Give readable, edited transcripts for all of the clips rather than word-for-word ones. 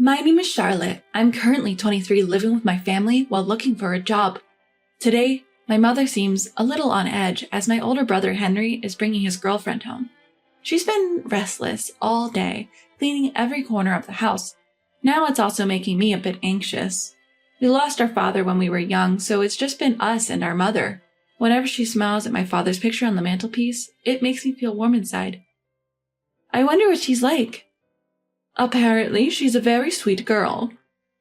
My name is Charlotte. I'm currently 23 living with my family while looking for a job. Today, my mother seems a little on edge as my older brother Henry is bringing his girlfriend home. She's been restless all day, cleaning every corner of the house. Now it's also making me a bit anxious. We lost our father when we were young, so it's just been us and our mother. Whenever she smiles at my father's picture on the mantelpiece, it makes me feel warm inside. I wonder what she's like. Apparently, she's a very sweet girl.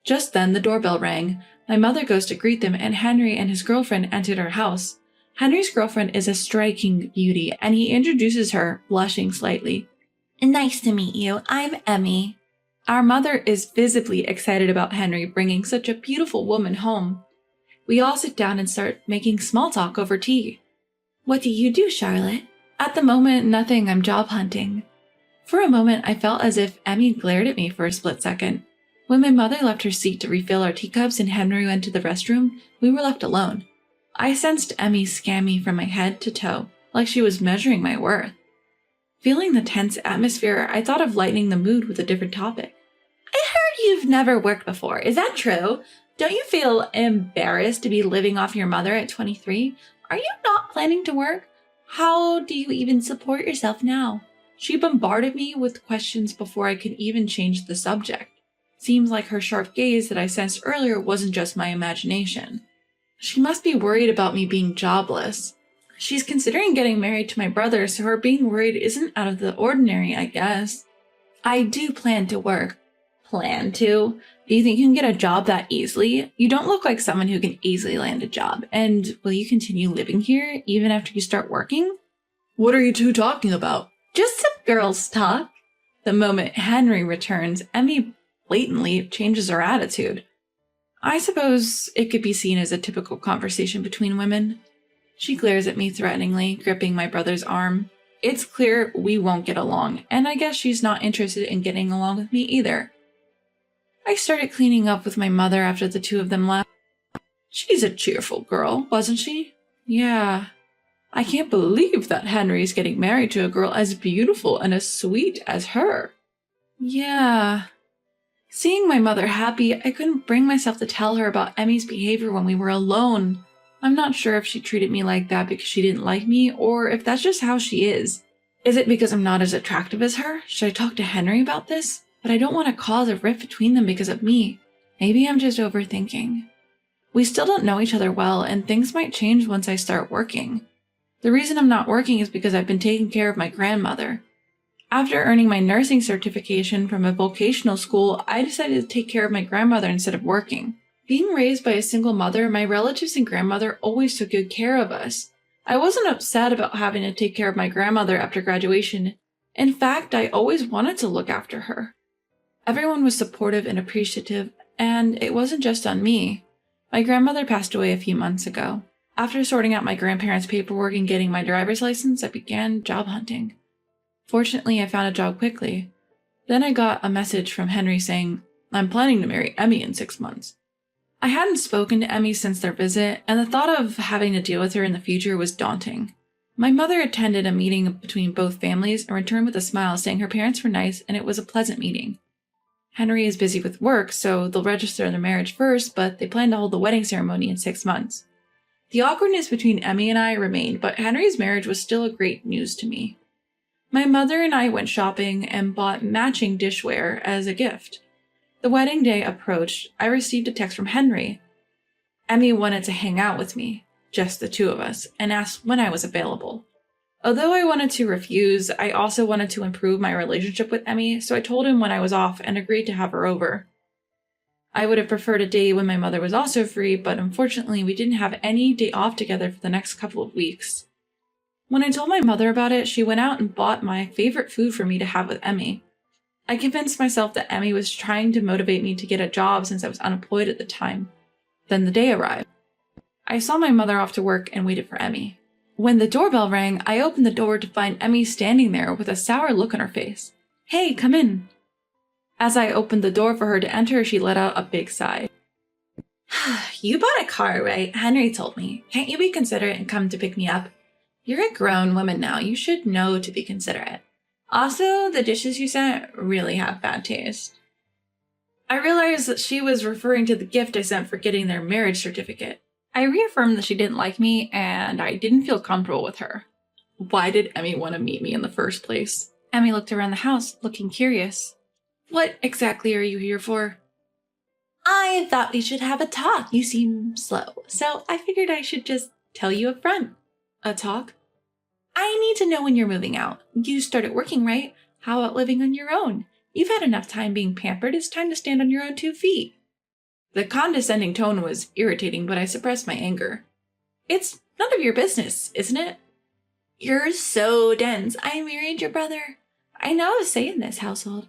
Just then, the doorbell rang. My mother goes to greet them, and Henry and his girlfriend entered our house. Henry's girlfriend is a striking beauty, and he introduces her, blushing slightly. Nice to meet you. I'm Emmy. Our mother is visibly excited about Henry bringing such a beautiful woman home. We all sit down and start making small talk over tea. What do you do, Charlotte? At the moment, nothing. I'm job hunting. For a moment, I felt as if Emmy glared at me for a split second. When my mother left her seat to refill our teacups and Henry went to the restroom, we were left alone. I sensed Emmy scan me from my head to toe, like she was measuring my worth. Feeling the tense atmosphere, I thought of lightening the mood with a different topic. I heard you've never worked before. Is that true? Don't you feel embarrassed to be living off your mother at 23? Are you not planning to work? How do you even support yourself now? She bombarded me with questions before I could even change the subject. Seems like her sharp gaze that I sensed earlier wasn't just my imagination. She must be worried about me being jobless. She's considering getting married to my brother, so her being worried isn't out of the ordinary, I guess. I do plan to work. Plan to? Do you think you can get a job that easily? You don't look like someone who can easily land a job. And will you continue living here even after you start working? What are you two talking about? Just some girls talk. The moment Henry returns, Emmy blatantly changes her attitude. I suppose it could be seen as a typical conversation between women. She glares at me threateningly, gripping my brother's arm. It's clear we won't get along, and I guess she's not interested in getting along with me either. I started cleaning up with my mother after the two of them left. She's a cheerful girl, wasn't she? Yeah. I can't believe that Henry's getting married to a girl as beautiful and as sweet as her. Yeah. Seeing my mother happy, I couldn't bring myself to tell her about Emmy's behavior when we were alone. I'm not sure if she treated me like that because she didn't like me, or if that's just how she is. Is it because I'm not as attractive as her? Should I talk to Henry about this? But I don't want to cause a rift between them because of me. Maybe I'm just overthinking. We still don't know each other well, and things might change once I start working. The reason I'm not working is because I've been taking care of my grandmother. After earning my nursing certification from a vocational school, I decided to take care of my grandmother instead of working. Being raised by a single mother, my relatives and grandmother always took good care of us. I wasn't upset about having to take care of my grandmother after graduation. In fact, I always wanted to look after her. Everyone was supportive and appreciative, and it wasn't just on me. My grandmother passed away a few months ago. After sorting out my grandparents' paperwork and getting my driver's license, I began job hunting. Fortunately, I found a job quickly. Then I got a message from Henry saying, I'm planning to marry Emmy in 6 months. I hadn't spoken to Emmy since their visit, and the thought of having to deal with her in the future was daunting. My mother attended a meeting between both families and returned with a smile saying her parents were nice and it was a pleasant meeting. Henry is busy with work, so they'll register their marriage first, but they plan to hold the wedding ceremony in 6 months. The awkwardness between Emmy and I remained, but Henry's marriage was still a great news to me. My mother and I went shopping and bought matching dishware as a gift. The wedding day approached. I received a text from Henry. Emmy wanted to hang out with me, just the two of us, and asked when I was available. Although I wanted to refuse, I also wanted to improve my relationship with Emmy, so I told him when I was off and agreed to have her over. I would have preferred a day when my mother was also free, but unfortunately we didn't have any day off together for the next couple of weeks. When I told my mother about it, she went out and bought my favorite food for me to have with Emmy. I convinced myself that Emmy was trying to motivate me to get a job since I was unemployed at the time. Then the day arrived. I saw my mother off to work and waited for Emmy. When the doorbell rang, I opened the door to find Emmy standing there with a sour look on her face. Hey, come in. As I opened the door for her to enter, she let out a big sigh. You bought a car, right? Henry told me. Can't you be considerate and come to pick me up? You're a grown woman now. You should know to be considerate. Also, the dishes you sent really have bad taste. I she was referring to the gift I sent for getting their marriage certificate. I reaffirmed that she didn't like me and I didn't feel comfortable with her. Why did Emmy want to meet me in the first place? Emmy looked around the house, looking curious. What exactly are you here for? I thought we should have a talk. You seem slow, so I figured I should just tell you up front. A talk? I need to know when you're moving out. You started working, right? How about living on your own? You've had enough time being pampered. It's time to stand on your own 2 feet. The condescending tone was irritating, but I suppressed my anger. It's none of your business, isn't it? You're so dense. I married your brother. I know a say in this household.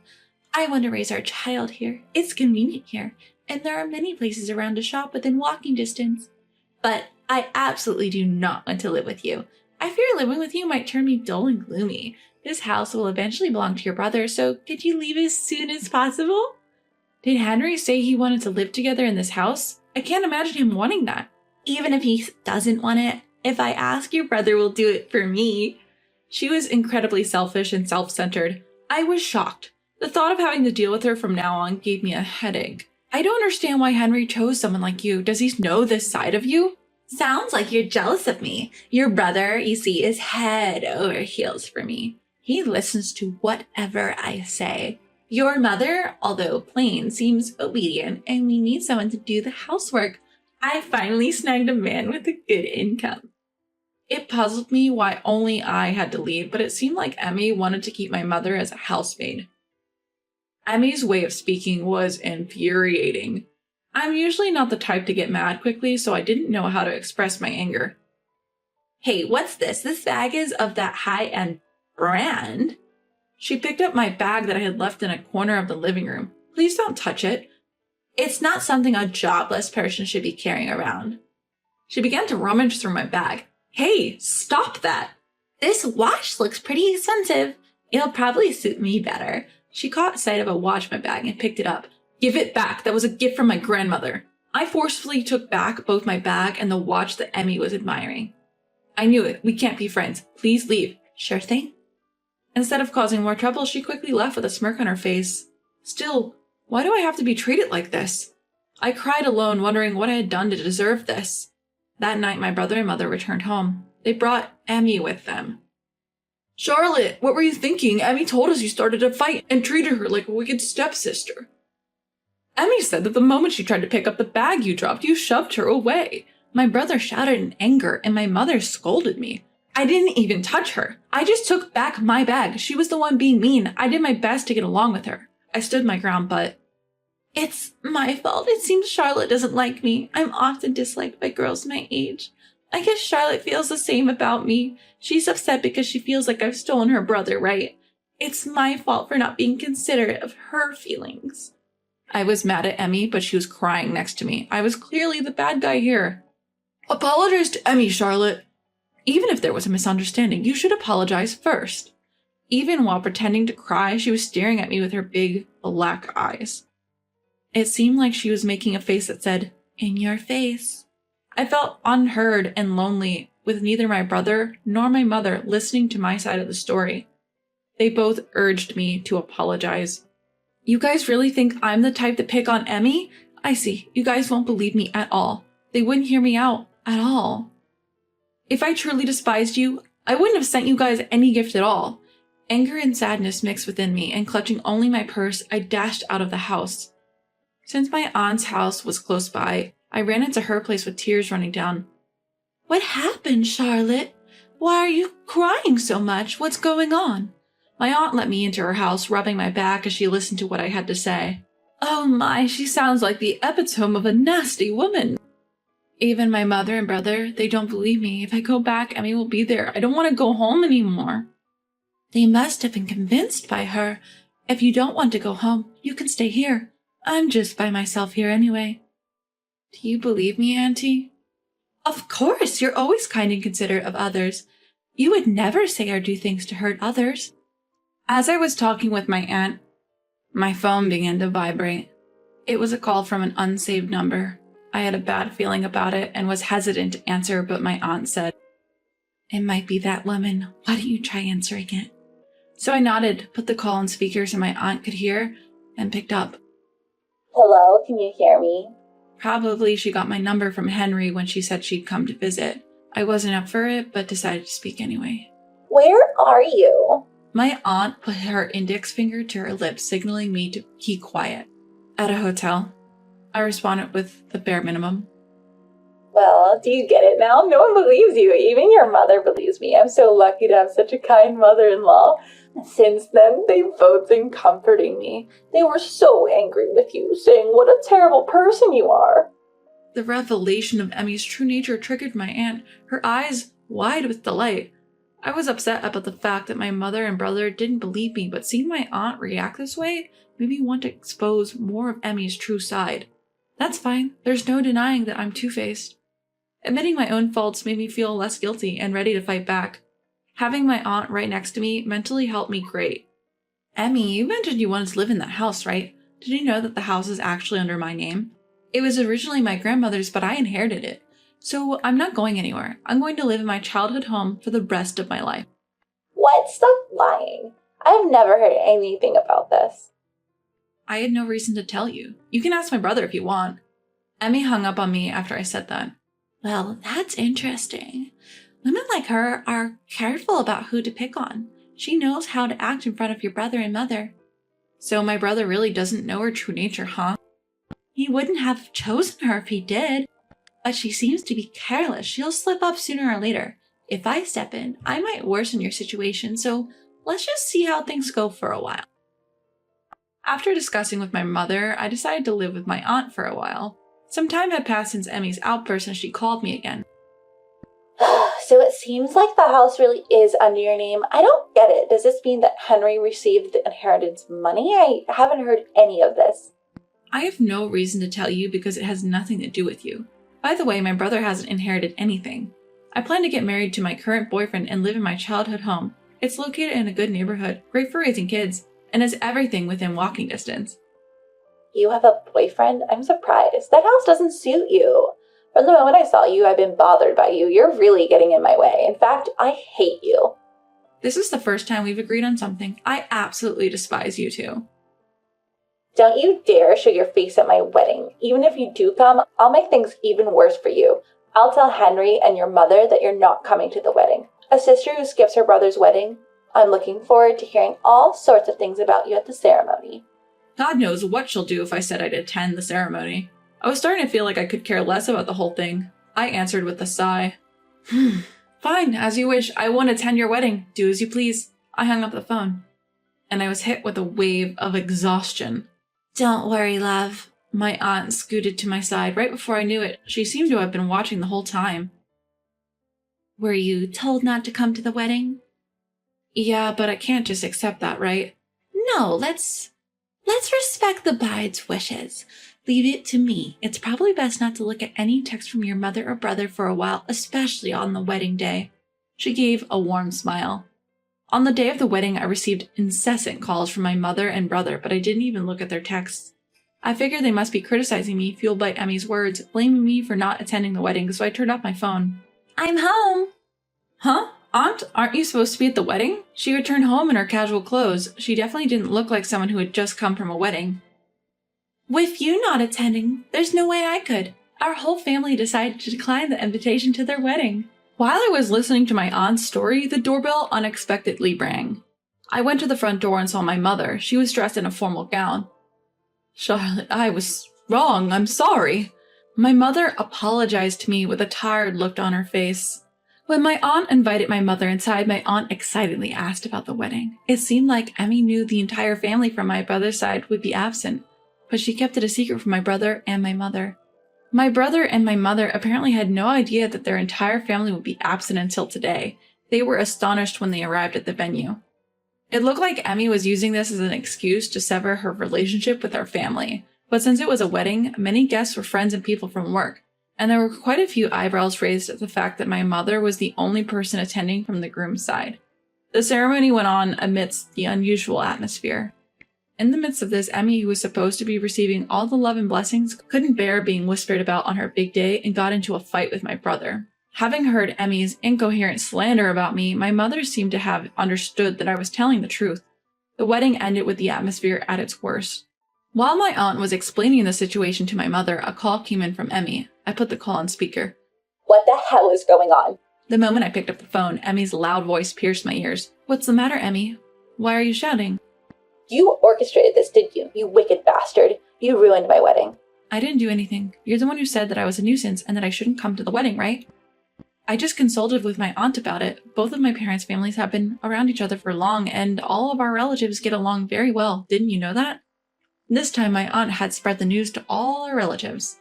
I want to raise our child here. It's convenient here, and there are many places around to shop within walking distance. But I absolutely do not want to live with you. I fear living with you might turn me dull and gloomy. This house will eventually belong to your brother, so could you leave as soon as possible? Did Henry say he wanted to live together in this house? I can't imagine him wanting that. Even if he doesn't want it, if I ask, your brother will do it for me. She was incredibly selfish and self-centered. I was shocked. The thought of having to deal with her from now on gave me a headache. I don't understand why Henry chose someone like you. Does he know this side of you? Sounds like you're jealous of me. Your brother, you see, is head over heels for me. He listens to whatever I say. Your mother, although plain, seems obedient, and we need someone to do the housework. I finally snagged a man with a good income. It puzzled me why only I had to leave, but it seemed like Emmy wanted to keep my mother as a housemaid. Emmy's way of speaking was infuriating. I'm usually not the type to get mad quickly, so I didn't know how to express my anger. Hey, what's this? This bag is of that high-end brand? She picked up my bag that I had left in a corner of the living room. Please don't touch it. It's not something a jobless person should be carrying around. She began to rummage through my bag. Hey, stop that. This watch looks pretty expensive. It'll probably suit me better. She caught sight of a watch in my bag and picked it up. Give it back. That was a gift from my grandmother. I forcefully took back both my bag and the watch that Emmy was admiring. I knew it. We can't be friends. Please leave. Sure thing. Instead of causing more trouble, she quickly left with a smirk on her face. Still, why do I have to be treated like this? I cried alone, wondering what I had done to deserve this. That night, my brother and mother returned home. They brought Emmy with them. Charlotte, what were you thinking? Emmy told us you started a fight and treated her like a wicked stepsister. Emmy said that the moment she tried to pick up the bag you dropped, you shoved her away. My brother shouted in anger, and my mother scolded me. I didn't even touch her. I just took back my bag. She was the one being mean. I did my best to get along with her. I stood my ground, but... It's my fault. It seems Charlotte doesn't like me. I'm often disliked by girls my age. I guess Charlotte feels the same about me. She's upset because she feels like I've stolen her brother, right? It's my fault for not being considerate of her feelings. I was mad at Emmy, but she was crying next to me. I was clearly the bad guy here. Apologize to Emmy, Charlotte. Even if there was a misunderstanding, you should apologize first. Even while pretending to cry, she was staring at me with her big, black eyes. It seemed like she was making a face that said, "In your face." I felt unheard and lonely, with neither my brother nor my mother listening to my side of the story. They both urged me to apologize. You guys really think I'm the type to pick on Emmy? I see. You guys won't believe me at all. They wouldn't hear me out at all. If I truly despised you, I wouldn't have sent you guys any gift at all. Anger and sadness mixed within me, and clutching only my purse, I dashed out of the house. Since my aunt's house was close by, I ran into her place with tears running down. What happened, Charlotte? Why are you crying so much? What's going on? My aunt let me into her house, rubbing my back as she listened to what I had to say. Oh my, she sounds like the epitome of a nasty woman. Even my mother and brother, they don't believe me. If I go back, Emmy will be there. I don't want to go home anymore. They must have been convinced by her. If you don't want to go home, you can stay here. I'm just by myself here anyway. Do you believe me, Auntie? Of course, you're always kind and considerate of others. You would never say or do things to hurt others. As I was talking with my aunt, my phone began to vibrate. It was a call from an unsaved number. I had a bad feeling about it and was hesitant to answer, but my aunt said, "It might be that woman. Why don't you try answering it?" So I nodded, put the call on speaker so my aunt could hear, and picked up. Hello, can you hear me? Probably she got my number from Henry when she said she'd come to visit. I wasn't up for it, but decided to speak anyway. Where are you? My aunt put her index finger to her lips, signaling me to keep quiet. At a hotel. I responded with the bare minimum. Well, do you get it now? No one believes you. Even your mother believes me. I'm so lucky to have such a kind mother-in-law. Since then, they've both been comforting me. They were so angry with you, saying what a terrible person you are. The revelation of Emmy's true nature triggered my aunt, her eyes wide with delight. I was upset about the fact that my mother and brother didn't believe me, but seeing my aunt react this way made me want to expose more of Emmy's true side. That's fine. There's no denying that I'm two-faced. Admitting my own faults made me feel less guilty and ready to fight back. Having my aunt right next to me mentally helped me great. Emmy, you mentioned you wanted to live in that house, right? Did you know that the house is actually under my name? It was originally my grandmother's, but I inherited it. So I'm not going anywhere. I'm going to live in my childhood home for the rest of my life. What? Stop lying. I've never heard anything about this. I had no reason to tell you. You can ask my brother if you want. Emmy hung up on me after I said that. Well, that's interesting. Women like her are careful about who to pick on. She knows how to act in front of your brother and mother. So my brother really doesn't know her true nature, huh? He wouldn't have chosen her if he did. But she seems to be careless. She'll slip up sooner or later. If I step in, I might worsen your situation, so let's just see how things go for a while. After discussing with my mother, I decided to live with my aunt for a while. Some time had passed since Emmy's outburst and she called me again. So it seems like the house really is under your name. I don't get it. Does this mean that Henry received the inheritance money? I haven't heard any of this. I have no reason to tell you because it has nothing to do with you. By the way, my brother hasn't inherited anything. I plan to get married to my current boyfriend and live in my childhood home. It's located in a good neighborhood, great for raising kids, and has everything within walking distance. You have a boyfriend? I'm surprised. That house doesn't suit you. From the moment I saw you, I've been bothered by you. You're really getting in my way. In fact, I hate you. This is the first time we've agreed on something. I absolutely despise you two. Don't you dare show your face at my wedding. Even if you do come, I'll make things even worse for you. I'll tell Henry and your mother that you're not coming to the wedding. A sister who skips her brother's wedding? I'm looking forward to hearing all sorts of things about you at the ceremony. God knows what she'll do if I said I'd attend the ceremony. I was starting to feel like I could care less about the whole thing. I answered with a sigh. Fine, as you wish. I won't attend your wedding. Do as you please. I hung up the phone. And I was hit with a wave of exhaustion. Don't worry, love. My aunt scooted to my side right before I knew it. She seemed to have been watching the whole time. Were you told not to come to the wedding? Yeah, but I can't just accept that, right? No, let's respect the bride's wishes. Leave it to me. It's probably best not to look at any text from your mother or brother for a while, especially on the wedding day. She gave a warm smile. On the day of the wedding, I received incessant calls from my mother and brother, but I didn't even look at their texts. I figured they must be criticizing me, fueled by Emmy's words, blaming me for not attending the wedding, so I turned off my phone. I'm home! Huh? Aunt, aren't you supposed to be at the wedding? She returned home in her casual clothes. She definitely didn't look like someone who had just come from a wedding. With you not attending, there's no way I could. Our whole family decided to decline the invitation to their wedding. While I was listening to my aunt's story, the doorbell unexpectedly rang. I went to the front door and saw my mother. She was dressed in a formal gown. Charlotte, I was wrong. I'm sorry. My mother apologized to me with a tired look on her face. When my aunt invited my mother inside, my aunt excitedly asked about the wedding. It seemed like Emmy knew the entire family from my brother's side would be absent, but she kept it a secret from my brother and my mother. My brother and my mother apparently had no idea that their entire family would be absent until today. They were astonished when they arrived at the venue. It looked like Emmy was using this as an excuse to sever her relationship with our family, but since it was a wedding, many guests were friends and people from work, and there were quite a few eyebrows raised at the fact that my mother was the only person attending from the groom's side. The ceremony went on amidst the unusual atmosphere. In the midst of this, Emmy, who was supposed to be receiving all the love and blessings, couldn't bear being whispered about on her big day and got into a fight with my brother. Having heard Emmy's incoherent slander about me, my mother seemed to have understood that I was telling the truth. The wedding ended with the atmosphere at its worst. While my aunt was explaining the situation to my mother, a call came in from Emmy. I put the call on speaker. What the hell is going on? The moment I picked up the phone, Emmy's loud voice pierced my ears. What's the matter, Emmy? Why are you shouting? You orchestrated this, did you? You wicked bastard. You ruined my wedding. I didn't do anything. You're the one who said that I was a nuisance and that I shouldn't come to the wedding, right? I just consulted with my aunt about it. Both of my parents' families have been around each other for long, and all of our relatives get along very well. Didn't you know that? This time, my aunt had spread the news to all our relatives.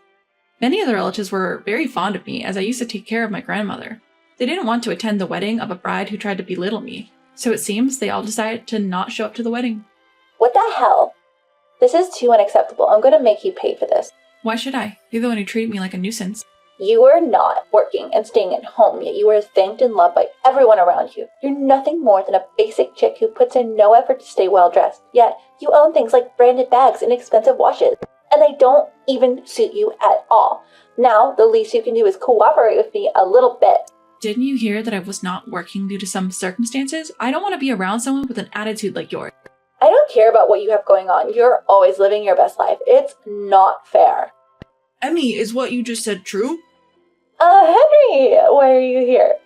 Many of the relatives were very fond of me, as I used to take care of my grandmother. They didn't want to attend the wedding of a bride who tried to belittle me, so it seems they all decided to not show up to the wedding. What the hell? This is too unacceptable. I'm going to make you pay for this. Why should I? You're the one who treated me like a nuisance. You are not working and staying at home, yet you are thanked and loved by everyone around you. You're nothing more than a basic chick who puts in no effort to stay well dressed, yet you own things like branded bags and expensive watches, and they don't even suit you at all. Now, the least you can do is cooperate with me a little bit. Didn't you hear that I was not working due to some circumstances? I don't want to be around someone with an attitude like yours. I don't care about what you have going on. You're always living your best life. It's not fair. Emmy, is what you just said true? Henry, why are you here?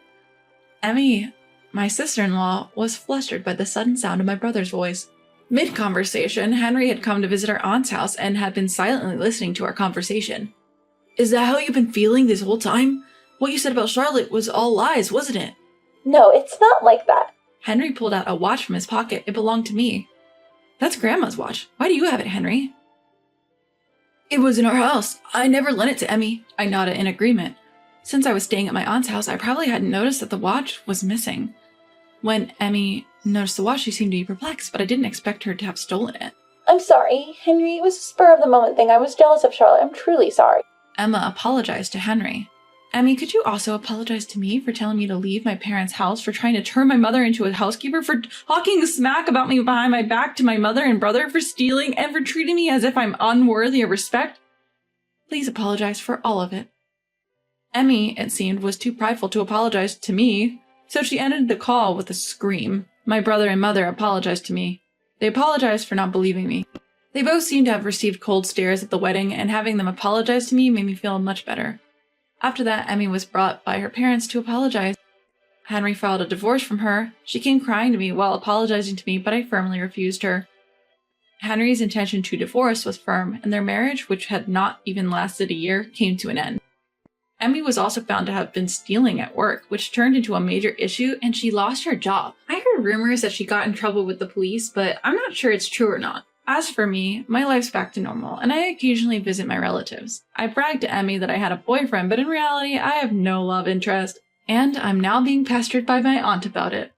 Emmy, my sister-in-law, was flustered by the sudden sound of my brother's voice. Mid-conversation, Henry had come to visit our aunt's house and had been silently listening to our conversation. Is that how you've been feeling this whole time? What you said about Charlotte was all lies, wasn't it? No, it's not like that. Henry pulled out a watch from his pocket. It belonged to me. That's Grandma's watch. Why do you have it, Henry? It was in our house. I never lent it to Emmy. I nodded in agreement. Since I was staying at my aunt's house, I probably hadn't noticed that the watch was missing. When Emmy noticed the watch, she seemed to be perplexed, but I didn't expect her to have stolen it. I'm sorry, Henry. It was a spur-of-the-moment thing. I was jealous of Charlotte. I'm truly sorry. Emma apologized to Henry. Emmy, could you also apologize to me for telling me to leave my parents' house, for trying to turn my mother into a housekeeper, for talking smack about me behind my back to my mother and brother, for stealing, and for treating me as if I'm unworthy of respect? Please apologize for all of it. Emmy, it seemed, was too prideful to apologize to me, so she ended the call with a scream. My brother and mother apologized to me. They apologized for not believing me. They both seemed to have received cold stares at the wedding, and having them apologize to me made me feel much better. After that, Emmy was brought by her parents to apologize. Henry filed a divorce from her. She came crying to me while apologizing to me, but I firmly refused her. Henry's intention to divorce was firm, and their marriage, which had not even lasted a year, came to an end. Emmy was also found to have been stealing at work, which turned into a major issue, and she lost her job. I heard rumors that she got in trouble with the police, but I'm not sure it's true or not. As for me, my life's back to normal, and I occasionally visit my relatives. I bragged to Emmy that I had a boyfriend, but in reality, I have no love interest. And I'm now being pestered by my aunt about it.